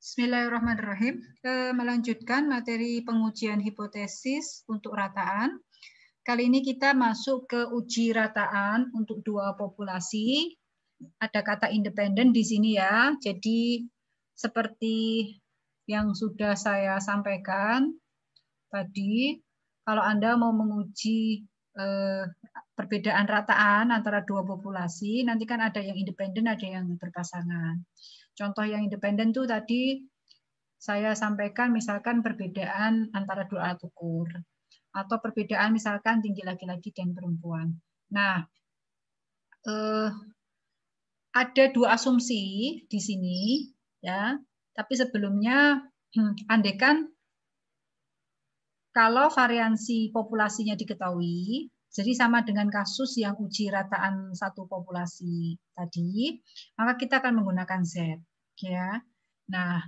Bismillahirrahmanirrahim. Melanjutkan materi pengujian hipotesis untuk rataan. Kali ini kita masuk ke uji rataan untuk dua populasi. Ada kata independen di sini ya. Jadi seperti yang sudah saya sampaikan tadi, kalau Anda mau menguji perbedaan rataan antara dua populasi, nanti kan ada yang independen, ada yang berpasangan. Contoh yang independen tuh tadi saya sampaikan misalkan perbedaan antara dua alat ukur atau perbedaan misalkan tinggi laki-laki dan perempuan. Nah, ada dua asumsi di sini ya. Tapi sebelumnya andaikan kalau variansi populasinya diketahui, jadi sama dengan kasus yang uji rataan satu populasi tadi, maka kita akan menggunakan Z. Ya. Nah,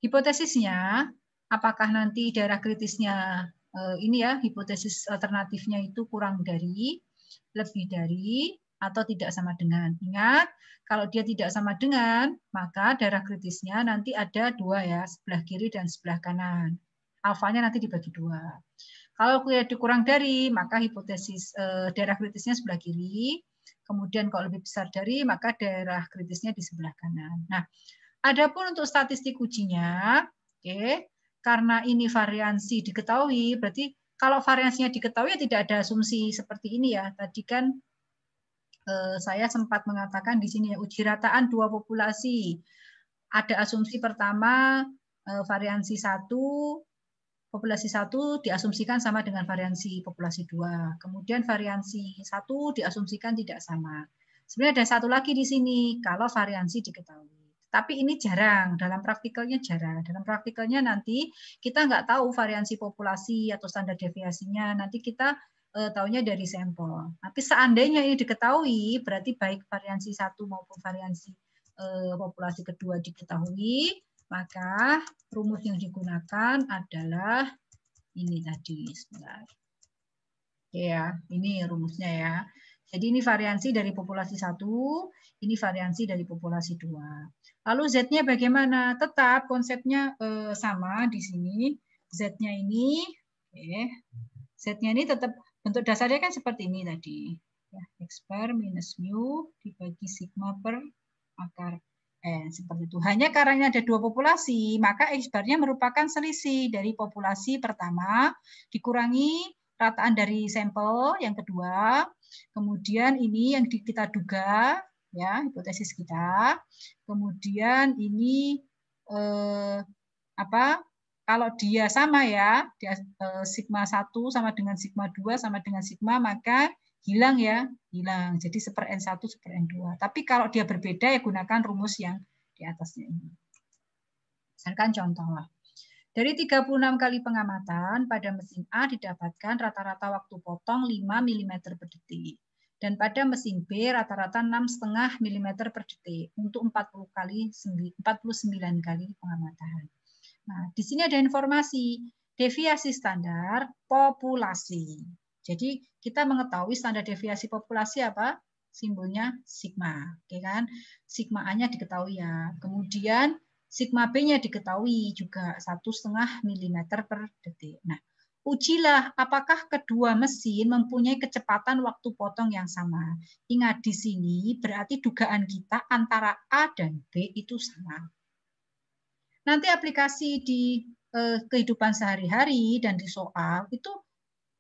hipotesisnya, apakah nanti daerah kritisnya ini ya, hipotesis alternatifnya itu kurang dari, lebih dari, atau tidak sama dengan. Ingat, kalau dia tidak sama dengan, maka daerah kritisnya nanti ada dua ya, sebelah kiri dan sebelah kanan. Alfanya nanti dibagi dua. Kalau kurang dari, maka hipotesis daerah kritisnya sebelah kiri. Kemudian kalau lebih besar dari, maka daerah kritisnya di sebelah kanan. Nah, adapun untuk statistik ujinya, oke, karena ini variansi diketahui, berarti kalau variansinya diketahui ya tidak ada asumsi seperti ini ya. Tadi kan saya sempat mengatakan di sini ya, uji rataan dua populasi. Ada asumsi pertama variansi 1, populasi 1 diasumsikan sama dengan variansi populasi 2. Kemudian variansi 1 diasumsikan tidak sama. Sebenarnya ada satu lagi di sini, kalau variansi diketahui. Tapi ini jarang, dalam praktikalnya jarang. Dalam praktikalnya nanti kita nggak tahu variansi populasi atau standar deviasinya, nanti kita tahunya dari sampel. Tapi seandainya ini diketahui, berarti baik variansi 1 maupun variansi populasi kedua diketahui, maka rumus yang digunakan adalah ini tadi. Sebentar. Ya, ini rumusnya ya. Jadi ini variansi dari populasi 1, ini variansi dari populasi 2. Lalu Z-nya bagaimana? Tetap konsepnya sama di sini. Z-nya ini, Z-nya ini tetap bentuk dasarnya kan seperti ini tadi. Ya, X bar minus mu dibagi sigma per akar seperti itu. Hanya karena ada dua populasi, maka X bar-nya merupakan selisih dari populasi pertama dikurangi rataan dari sampel yang kedua. Kemudian ini yang kita duga, ya hipotesis kita. Kemudian ini kalau dia sama ya, dia, sigma 1 sama dengan sigma 2 sama dengan sigma, maka hilang ya, hilang. Jadi 1/N1 1/N2. Tapi kalau dia berbeda ya gunakan rumus yang di atasnya ini. Misalkan contoh lah. Dari 36 kali pengamatan pada mesin A didapatkan rata-rata waktu potong 5 mm per detik. Dan pada mesin B rata-rata 6,5 mm per detik untuk 49 kali pengamatan. Nah, di sini ada informasi deviasi standar populasi. Jadi kita mengetahui standar deviasi populasi apa? Simbolnya sigma, oke kan? Sigma A-nya diketahui ya. Kemudian sigma B-nya diketahui juga 1,5 mm per detik. Nah, ujilah apakah kedua mesin mempunyai kecepatan waktu potong yang sama. Ingat di sini berarti dugaan kita antara A dan B itu sama. Nanti aplikasi di kehidupan sehari-hari dan di soal itu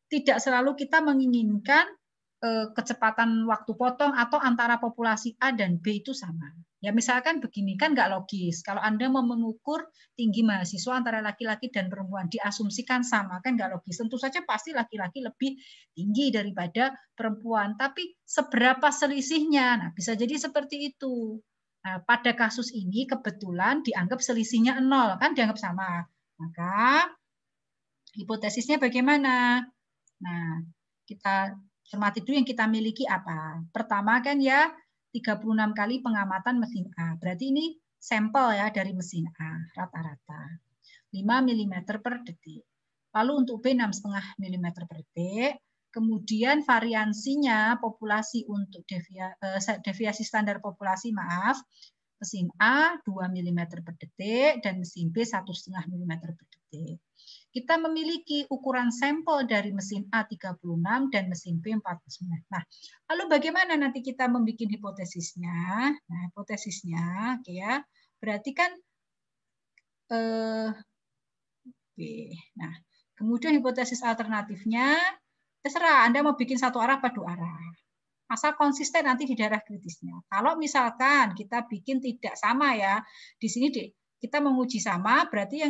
tidak selalu kita menginginkan kecepatan waktu potong atau antara populasi A dan B itu sama. Ya misalkan begini kan nggak logis. Kalau Anda mau mengukur tinggi mahasiswa antara laki-laki dan perempuan diasumsikan sama kan nggak logis. Tentu saja pasti laki-laki lebih tinggi daripada perempuan. Tapi seberapa selisihnya? Nah bisa jadi seperti itu. Nah, pada kasus ini kebetulan dianggap selisihnya 0, kan dianggap sama. Maka hipotesisnya bagaimana? Nah, kita cermati dulu yang kita miliki apa. Pertama kan ya 36 kali pengamatan mesin A. Berarti ini sampel ya dari mesin A rata-rata. 5 mm per detik. Lalu untuk B 6,5 mm per detik. Kemudian variansinya populasi untuk deviasi standar populasi, maaf, Mesin A 2 mm per detik dan mesin B 1,5 mm per detik. Kita memiliki ukuran sampel dari mesin A 36 dan mesin B 49. Nah, lalu bagaimana nanti kita membuat hipotesisnya? Nah, hipotesisnya, oke ya. Berarti kan nah, kemudian hipotesis alternatifnya terserah Anda mau bikin satu arah apa dua arah. Asal konsisten nanti di daerah kritisnya. Kalau misalkan kita bikin tidak sama ya, di sini kita menguji sama, berarti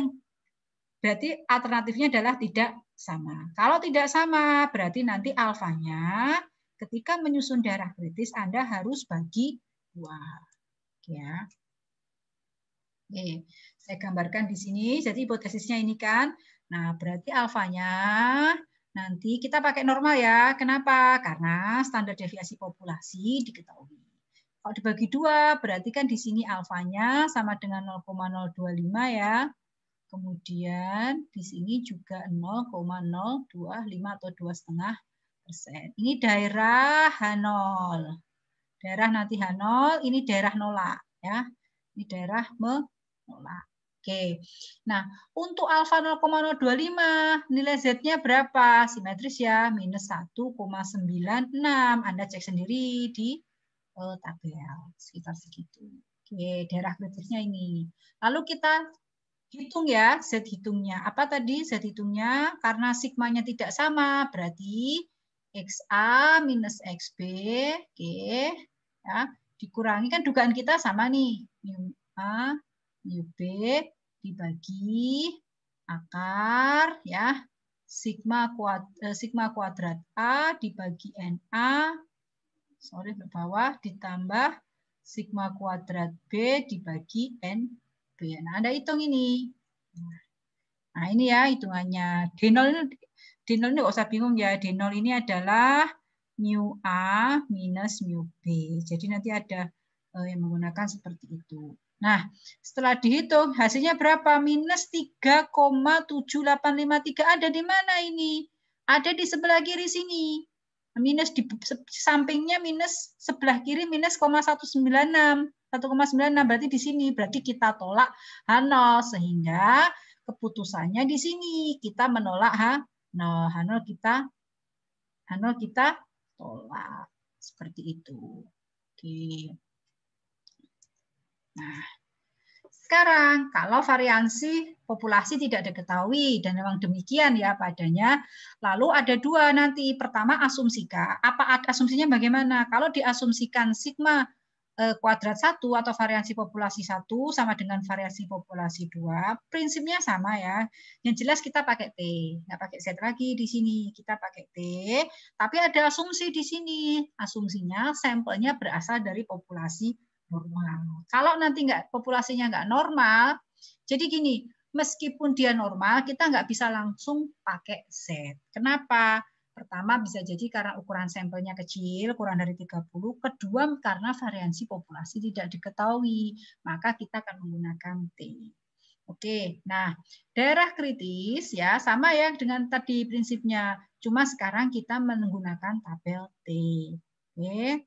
alternatifnya adalah tidak sama. Kalau tidak sama, berarti nanti alfanya ketika menyusun daerah kritis Anda harus bagi 2. Ya. Oke, saya gambarkan di sini. Jadi hipotesisnya ini kan. Nah, berarti alfanya nanti kita pakai normal ya. Kenapa? Karena standar deviasi populasi diketahui. Kalau dibagi 2, berarti kan di sini alfanya sama dengan 0,025 ya. Kemudian di sini juga 0,025 atau 2,5%. Ini daerah H0. Daerah nanti H0, ini daerah nolak ya. Ini daerah menolak. Oke. Nah, untuk alfa 0,025, nilai Z-nya berapa? Simetris ya, minus 1,96. Anda cek sendiri di tabel, sekitar segitu. Oke, daerah kritisnya ini. Lalu kita hitung ya, Z hitungnya. Apa tadi Z hitungnya? Karena sigmanya tidak sama, berarti XA minus XB, oke, ya, dikurangi kan dugaan kita sama nih, mu A, mu B dibagi akar ya sigma kuadrat A dibagi NA, sorry ke bawah, ditambah sigma kuadrat B dibagi NB. Nah, Anda hitung ini. Nah, ini ya hitungannya. D0 ini nggak usah bingung ya. D0 ini adalah mu A minus mu B. Jadi nanti ada yang menggunakan seperti itu. Nah, setelah dihitung hasilnya berapa? Minus 3,7853. Ada di mana ini? Ada di sebelah kiri sini. Minus di sampingnya minus, sebelah kiri minus 1,196. 1,96 berarti di sini. Berarti kita tolak H0 sehingga keputusannya di sini. Kita menolak H0. H0 kita tolak. Seperti itu. Oke. Nah, sekarang kalau variansi populasi tidak diketahui dan memang demikian ya padanya, lalu ada dua nanti. Pertama asumsikan. Asumsinya bagaimana? Kalau diasumsikan sigma kuadrat 1 atau variansi populasi 1 sama dengan variasi populasi 2, prinsipnya sama ya. Yang jelas kita pakai T, nggak pakai Z lagi di sini. Kita pakai T, tapi ada asumsi di sini. Asumsinya sampelnya berasal dari populasi normal. Kalau nanti populasinya nggak normal, jadi gini, meskipun dia normal, kita nggak bisa langsung pakai Z. Kenapa? Pertama bisa jadi karena ukuran sampelnya kecil, kurang dari 30. Kedua karena variansi populasi tidak diketahui, maka kita akan menggunakan T. Oke, nah daerah kritis ya sama ya dengan tadi prinsipnya, cuma sekarang kita menggunakan tabel T. Oke.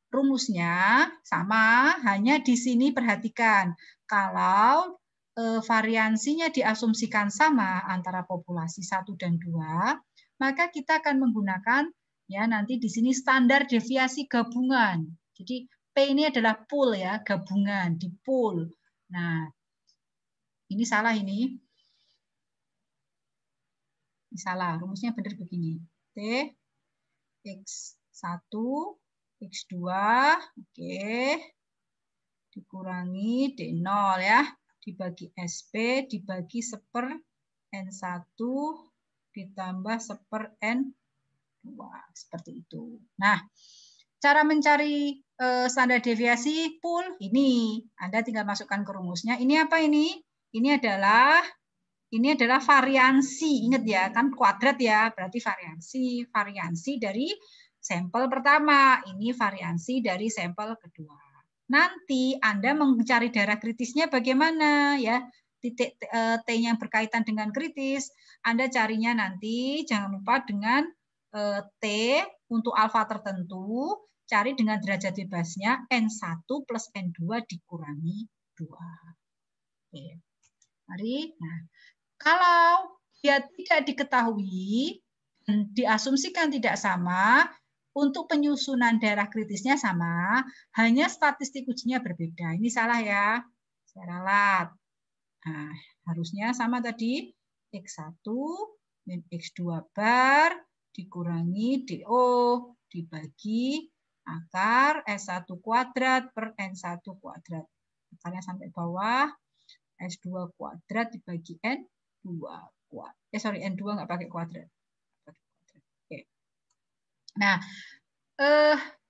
Rumusnya sama, hanya di sini perhatikan kalau variansinya diasumsikan sama antara populasi 1 dan 2, maka kita akan menggunakan ya nanti di sini standar deviasi gabungan. Jadi P ini adalah pool ya, gabungan di pool. Nah, ini salah ini. Ini salah, rumusnya benar begini. T X1 X2, oke, dikurangi D0 ya, dibagi SP, dibagi 1/N1, ditambah 1/N2, seperti itu. Nah, cara mencari standar deviasi pool, ini, Anda tinggal masukkan ke rumusnya. Ini apa ini? Ini adalah variansi, ingat ya, kan kuadrat ya, berarti variansi dari sampel pertama, ini variansi dari sampel kedua. Nanti Anda mencari daerah kritisnya bagaimana ya? Titik T-nya yang berkaitan dengan kritis, Anda carinya nanti jangan lupa dengan T untuk alfa tertentu, cari dengan derajat bebasnya N1 plus N2 dikurangi 2. Oke. Mari. Nah, kalau dia tidak diketahui dan diasumsikan tidak sama, untuk penyusunan daerah kritisnya sama, hanya statistik ujinya berbeda. Ini salah ya. Saya ralat. Nah, harusnya sama tadi. X1 min X2 bar dikurangi DO dibagi akar S1 kuadrat per N1 kuadrat. Akarnya sampai bawah. S2 kuadrat dibagi N2 kuadrat. N2 nggak pakai kuadrat. Oke. Nah,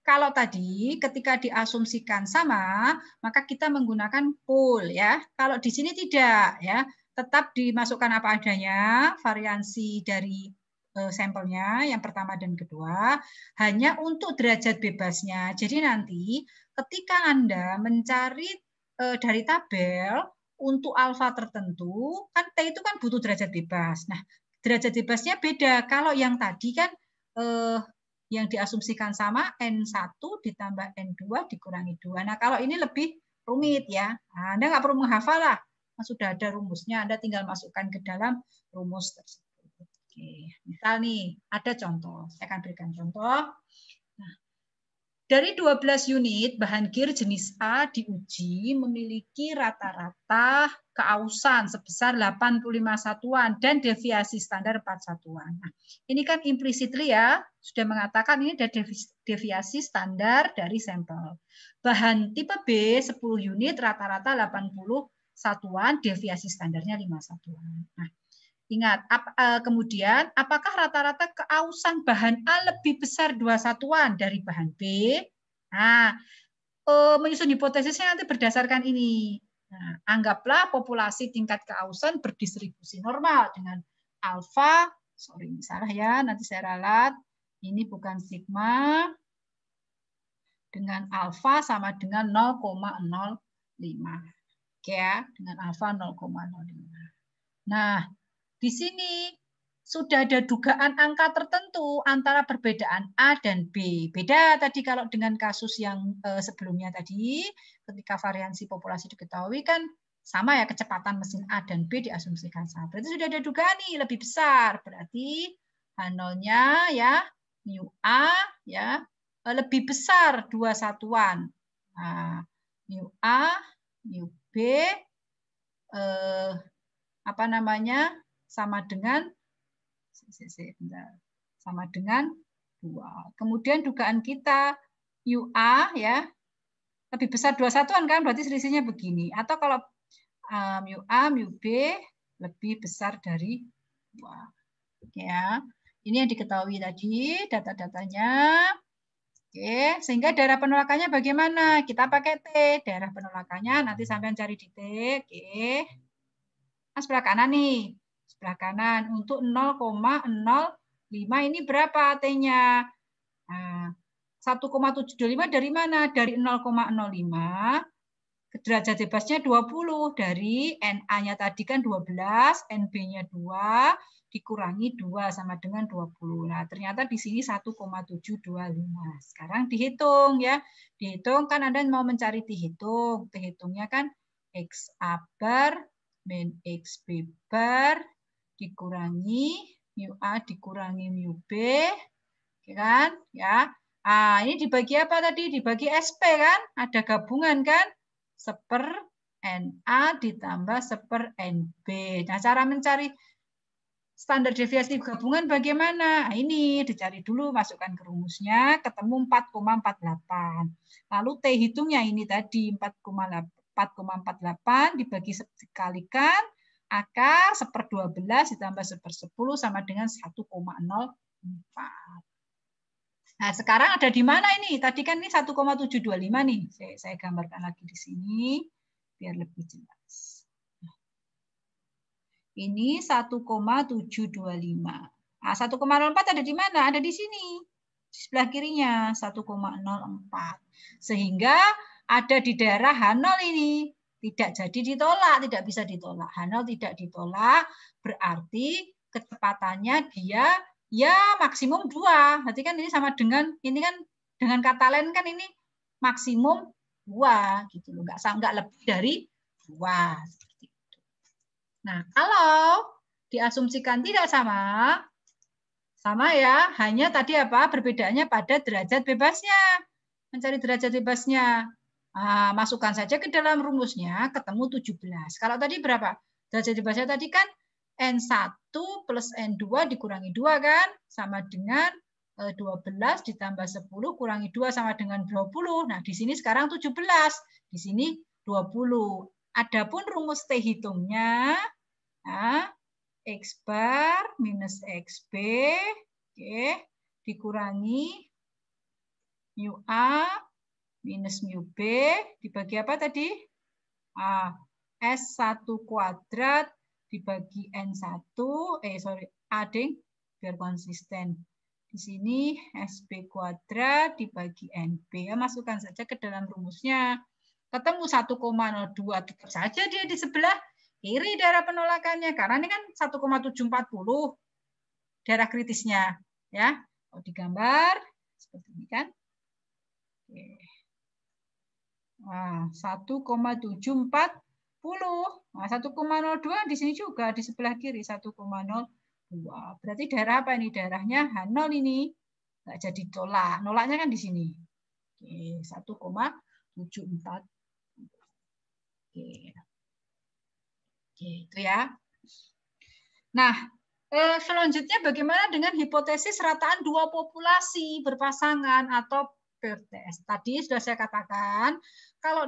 kalau tadi ketika diasumsikan sama, maka kita menggunakan pool ya. Kalau di sini tidak ya, tetap dimasukkan apa adanya, variansi dari sampelnya yang pertama dan kedua, hanya untuk derajat bebasnya. Jadi nanti ketika Anda mencari dari tabel untuk alfa tertentu, kan T itu kan butuh derajat bebas. Nah, derajat bebasnya beda. Kalau yang tadi kan yang diasumsikan sama N1 ditambah N2 dikurangi 2. Nah, kalau ini lebih rumit ya. Nah, Anda nggak perlu menghafal lah. Sudah ada rumusnya, Anda tinggal masukkan ke dalam rumus tersebut. Oke, misal nih, ada contoh. Saya akan berikan contoh. Nah, dari 12 unit bahan GIR jenis A diuji memiliki rata-rata keausan sebesar 85 satuan dan deviasi standar 4 satuan. Nah, ini kan implicitly ya, sudah mengatakan ini ada deviasi standar dari sampel. Bahan tipe B 10 unit rata-rata 80 satuan, deviasi standarnya 5 satuan. Nah, ingat, kemudian apakah rata-rata keausan bahan A lebih besar 2 satuan dari bahan B? Nah, menyusun hipotesisnya nanti berdasarkan ini. Nah, anggaplah populasi tingkat keausan berdistribusi normal dengan alfa, salah ya, nanti saya ralat. Ini bukan sigma, dengan alfa sama dengan 0,05. Oke ya, dengan alfa 0,05. Nah, di sini sudah ada dugaan angka tertentu antara perbedaan A dan B. Beda tadi kalau dengan kasus yang sebelumnya tadi, ketika variansi populasi diketahui kan sama ya, kecepatan mesin A dan B diasumsikan sama. Berarti sudah ada dugaan nih lebih besar. Berarti H0-nya ya, mu A ya, lebih besar 2 satuan. Nah, mu A, mu B, apa namanya, sama dengan 2. Kemudian dugaan kita UA ya lebih besar 2 satuan kan, berarti selisihnya begini. Atau kalau mu A, mu B lebih besar dari 2. Ya. Ini yang diketahui tadi data-datanya. Oke, sehingga daerah penolakannya bagaimana? Kita pakai T, daerah penolakannya nanti sampean cari di T. Oke. Nah, sebelah kanan nih. Sebelah kanan untuk 0,05 ini berapa T-nya? Nah, 1,725 dari mana? Dari 0,05 derajat bebasnya 20 dari NA-nya tadi kan 12, NB-nya 2 dikurangi 2 sama dengan 20. Nah, ternyata di sini 1,725. Sekarang dihitung ya. Dihitung kan Anda mau mencari dihitung. Dihitungnya kan XA bar min XB bar dikurangi mu A dikurangi mu B, kan? Ya. Ah, ini dibagi apa tadi? Dibagi SP kan? Ada gabungan kan? 1/n NA ditambah 1/n NB. Nah, cara mencari standar deviasi gabungan bagaimana? Nah, ini dicari dulu, masukkan ke rumusnya, ketemu 4,48. Lalu T hitungnya ini tadi 4,48 dibagi dikalikan akar 1/12 ditambah 1/10 sama dengan 1,04. Nah, sekarang ada di mana ini? Tadi kan ini 1,725 nih. Saya gambarkan lagi di sini biar lebih jelas. Ini 1,725. Nah, 1,04 ada di mana? Ada di sini. Di sebelah kirinya 1,04. Sehingga ada di daerah H0 ini. Tidak jadi ditolak, tidak bisa ditolak. H0 tidak ditolak, berarti kecepatannya dia ya maksimum 2. Berarti kan ini sama dengan, ini kan Dengan kata lain kan ini maksimum 2 gitu loh, nggak lebih dari 2 seperti itu. Nah, kalau diasumsikan tidak sama ya, hanya tadi apa? Perbedaannya pada derajat bebasnya. Mencari derajat bebasnya. Nah, masukkan saja ke dalam rumusnya, ketemu 17. Kalau tadi berapa? Derajat bebasnya tadi kan N1 plus N2 dikurangi 2 kan? Sama dengan 12 ditambah 10 kurangi 2 sama dengan 20. Nah, di sini sekarang 17. Di sini 20. Adapun rumus T hitungnya, nah, X bar minus XB, oke, dikurangi mu A minus mu B, dibagi apa tadi? S1 kuadrat dibagi N1, A ding, biar konsisten. Di sini SB kuadrat dibagi NB. Ya, masukkan saja ke dalam rumusnya. Ketemu 1,02, tetap saja dia di sebelah kiri daerah penolakannya, karena ini kan 1,740 daerah kritisnya, ya. Kalau digambar seperti ini kan. Oke. Nah, 1,740. Nah, 1,02 di sini juga di sebelah kiri 1,02. Berarti daerah apa ini? Daerahnya H0 ini. Nggak jadi tolak. Nolaknya kan di sini. Oke, 1,74. Oke. Gitu ya. Nah, selanjutnya bagaimana dengan hipotesis rataan dua populasi berpasangan atau PRTS? Tadi sudah saya katakan, kalau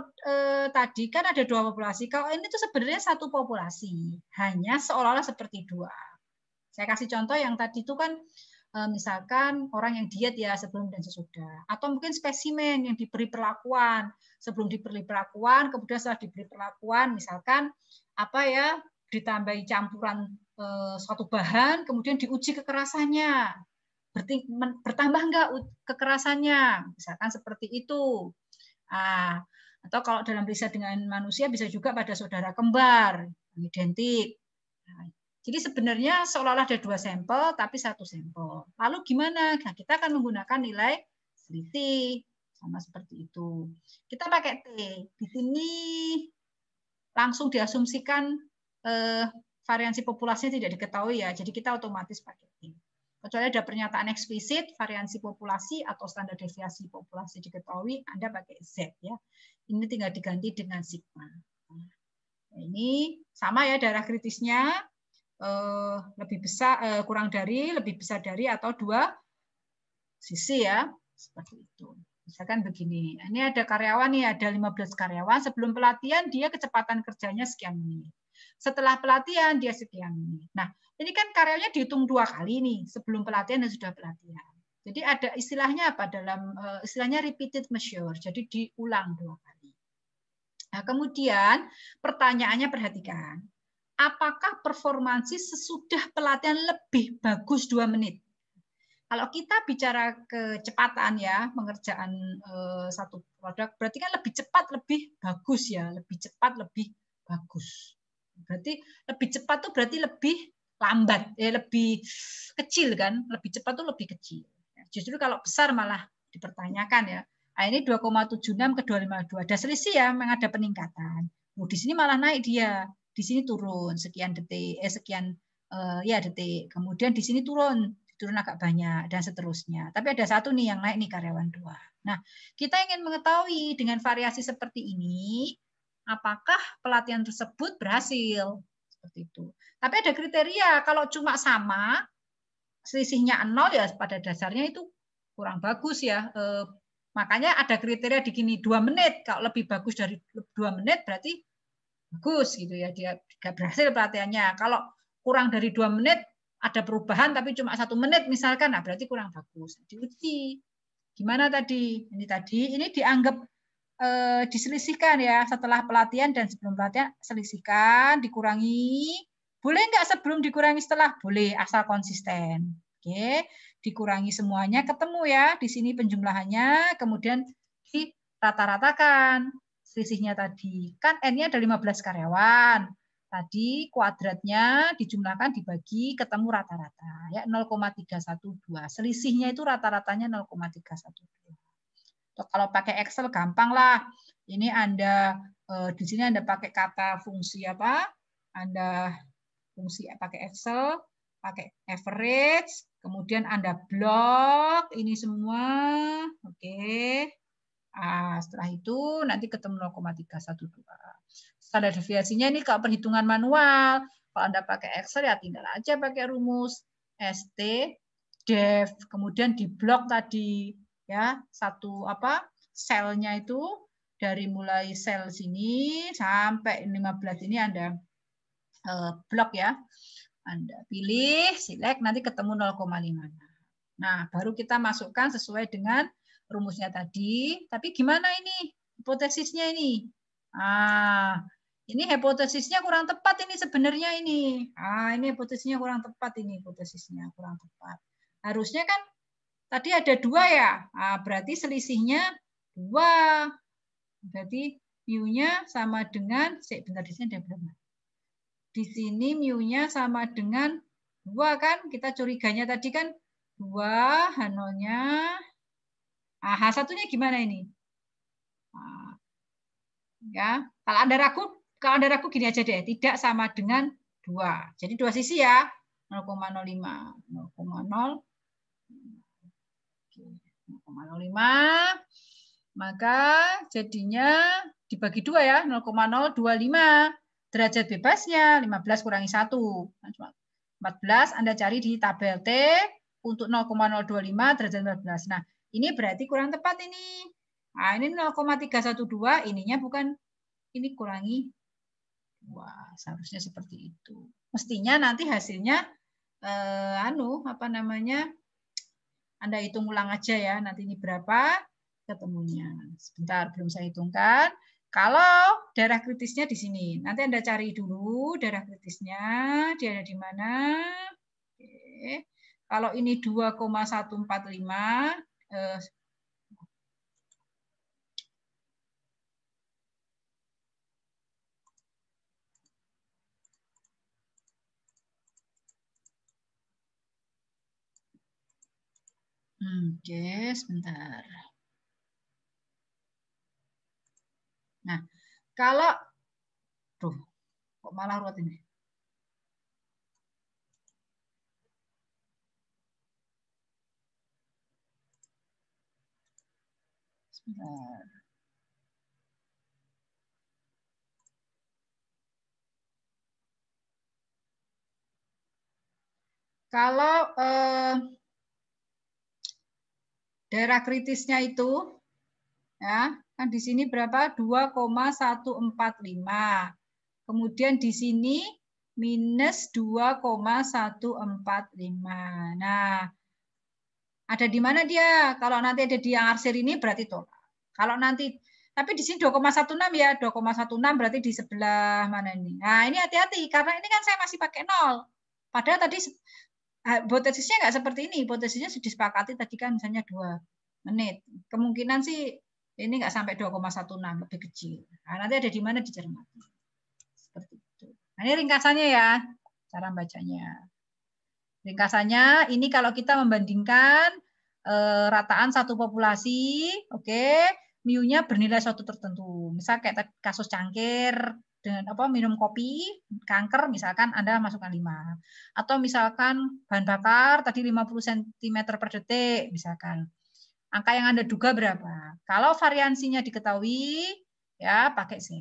tadi kan ada dua populasi, kalau ini tuh sebenarnya satu populasi, hanya seolah-olah seperti dua. Saya kasih contoh yang tadi itu kan misalkan orang yang diet ya sebelum dan sesudah, atau mungkin spesimen yang diberi perlakuan sebelum diberi perlakuan, kemudian setelah diberi perlakuan, misalkan apa ya, ditambahi campuran suatu bahan, kemudian diuji kekerasannya, bertambah enggak kekerasannya, misalkan seperti itu. Atau kalau dalam riset dengan manusia bisa juga pada saudara kembar identik. Jadi sebenarnya seolah-olah ada dua sampel, tapi satu sampel. Lalu gimana? Nah, kita akan menggunakan nilai selisih, sama seperti itu. Kita pakai T. Di sini langsung diasumsikan variansi populasinya tidak diketahui ya, jadi kita otomatis pakai T. Kecuali ada pernyataan eksplisit, variansi populasi atau standar deviasi populasi diketahui, Anda pakai Z ya. Ini tinggal diganti dengan sigma. Nah, ini sama ya daerah kritisnya. Lebih besar, kurang dari, lebih besar dari, atau dua sisi ya, seperti itu. Misalkan begini, ini ada karyawan nih, ada 15 karyawan, sebelum pelatihan dia kecepatan kerjanya sekian menit. Setelah pelatihan dia sekian menit. Nah, ini kan karyanya dihitung 2 kali nih, sebelum pelatihan dan sudah pelatihan. Jadi ada istilahnya apa dalam istilahnya repeated measure, jadi diulang 2 kali. Nah, kemudian pertanyaannya perhatikan. Apakah performansi sesudah pelatihan lebih bagus 2 menit? Kalau kita bicara kecepatan ya, pengerjaan satu produk, berarti kan lebih cepat, lebih bagus ya, lebih cepat, lebih bagus. Berarti lebih cepat tuh berarti lebih lambat, lebih kecil kan, lebih cepat tuh lebih kecil. Justru kalau besar malah dipertanyakan ya. Nah, ini 2,76 ke 2,52. Ada selisih ya, memang ada peningkatan. Di sini malah naik dia. Di sini turun sekian detik, sekian ya detik. Kemudian di sini turun agak banyak dan seterusnya. Tapi ada satu nih yang naik nih karyawan 2. Nah, kita ingin mengetahui dengan variasi seperti ini, apakah pelatihan tersebut berhasil seperti itu. Tapi ada kriteria, kalau cuma sama, selisihnya 0 ya pada dasarnya itu kurang bagus ya. Makanya ada kriteria di gini 2 menit. Kalau lebih bagus dari 2 menit berarti bagus gitu ya, dia berhasil pelatihannya. Kalau kurang dari 2 menit ada perubahan tapi cuma 1 menit misalkan, nah berarti kurang bagus. Diuji. Gimana tadi? Ini dianggap diselisihkan ya, setelah pelatihan dan sebelum pelatihan selisihkan, dikurangi. Boleh nggak sebelum dikurangi setelah? Boleh, asal konsisten. Oke, dikurangi semuanya ketemu ya. Di sini penjumlahannya, kemudian dirata-ratakan. Selisihnya tadi kan N-nya ada 15 karyawan. Tadi kuadratnya dijumlahkan dibagi ketemu rata-rata ya 0,312. Selisihnya itu rata-ratanya 0,312. Kalau pakai Excel gampang lah. Ini Anda di sini Anda pakai kata fungsi apa? Anda fungsi pakai Excel, pakai average, kemudian Anda blok ini semua. Oke. Nah, setelah itu nanti ketemu 0,312. Standar deviasinya ini kalau perhitungan manual. Kalau Anda pakai Excel ya tinggal aja pakai rumus ST def, kemudian di blok tadi ya, satu apa? Selnya itu dari mulai sel sini sampai 15 ini Anda blok ya. Anda pilih, select, nanti ketemu 0,5. Nah, baru kita masukkan sesuai dengan rumusnya tadi. Tapi gimana ini hipotesisnya ini? Ah, ini hipotesisnya kurang tepat ini sebenarnya ini. Ini hipotesisnya kurang tepat ini, hipotesisnya kurang tepat. Harusnya kan tadi ada 2 ya. Berarti selisihnya 2. Berarti mu-nya sama dengan, bentar di sini ada berapa? Di sini mu-nya sama dengan 2 kan? Kita curiganya tadi kan 2, H0-nya. H1-nya gimana ini? Ya, kalau Anda ragu gini aja deh, tidak sama dengan 2. Jadi 2 sisi ya. 0,05, 0,0. 0,05. Maka jadinya dibagi 2 ya, 0,025. Derajat bebasnya 15 kurangi 1. 14 Anda cari di tabel T untuk 0,025 derajat 14. Nah, ini berarti kurang tepat ini. Nah, ini 0,312, ininya bukan, ini kurangi 2. Seharusnya seperti itu. Mestinya nanti hasilnya apa namanya? Anda hitung ulang aja ya, nanti ini berapa ketemunya. Sebentar, belum saya hitungkan. Kalau daerah kritisnya di sini, nanti Anda cari dulu daerah kritisnya, dia ada di mana. Oke. Kalau ini 2,145, oke, sebentar. Nah, kalau kok malah ruwet ini. Sebentar. Kalau daerah kritisnya itu ya, kan di sini berapa? 2,145. Kemudian di sini minus 2,145. Nah, ada di mana dia? Kalau nanti ada di yang arsir ini berarti tolak. Kalau nanti, tapi di sini 2,16 ya, 2,16 berarti di sebelah mana ini? Nah, ini hati-hati karena ini kan saya masih pakai 0. Padahal tadi hipotesisnya nggak seperti ini. Hipotesisnya sudah disepakati tadi kan misalnya 2 menit. Kemungkinan sih ini nggak sampai 2,16, lebih kecil. Nah, nanti ada di mana dicermati. Seperti itu. Nah, ini ringkasannya ya, cara bacanya. Ringkasannya, ini kalau kita membandingkan rataan satu populasi, oke, mu-nya bernilai suatu tertentu. Misal kayak kasus cangkir, dengan apa minum kopi, kanker, misalkan Anda masukkan 5. Atau misalkan bahan bakar, tadi 50 cm per detik, misalkan. Angka yang Anda duga berapa? Kalau variansinya diketahui, ya pakai Z.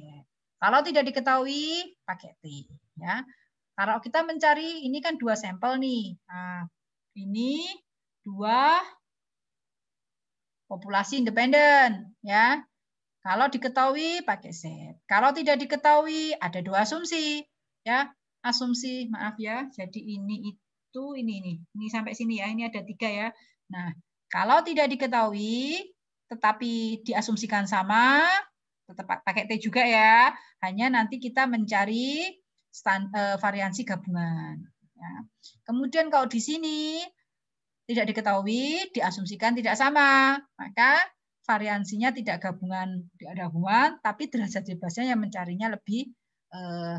Kalau tidak diketahui, pakai T. Ya. Kalau kita mencari, ini kan 2 sampel nih. Nah, ini 2 populasi independen. Ya. Kalau diketahui, pakai Z. Kalau tidak diketahui, ada 2 asumsi. Ya. Asumsi, maaf ya. Jadi ini itu, ini sampai sini ya. Ini ada 3 ya. Nah, kalau tidak diketahui, tetapi diasumsikan sama, tetap pakai T juga ya. Hanya nanti kita mencari variansi gabungan. Ya. Kemudian kalau di sini tidak diketahui, diasumsikan tidak sama, maka variansinya tidak gabungan, tapi derajat bebasnya yang mencarinya lebih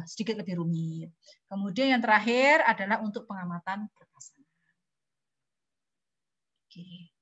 sedikit lebih rumit. Kemudian yang terakhir adalah untuk pengamatan berpasangan. Oke.